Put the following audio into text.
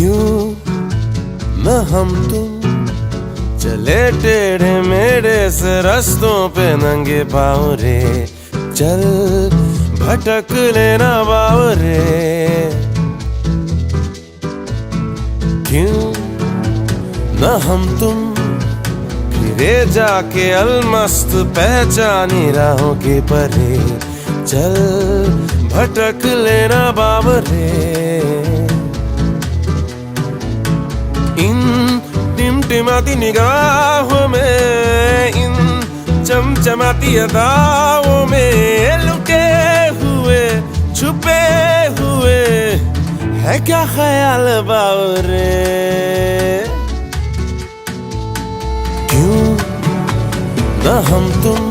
क्यों न हम तुम चले टेढ़े मेढ़े से रास्तों पे नंगे पाँव रे, चल भटक लेना बाव रे। क्यों न हम तुम फिरे जाके अलमस्त पहचानी राहों के परे, चल भटक लेना बाव रे। इन टिमटिमाती निगाहों में, इन चमचमाती अदाओं में लुके हुए छुपे हुए है क्या ख्याल बावरे। क्यों न हम तुम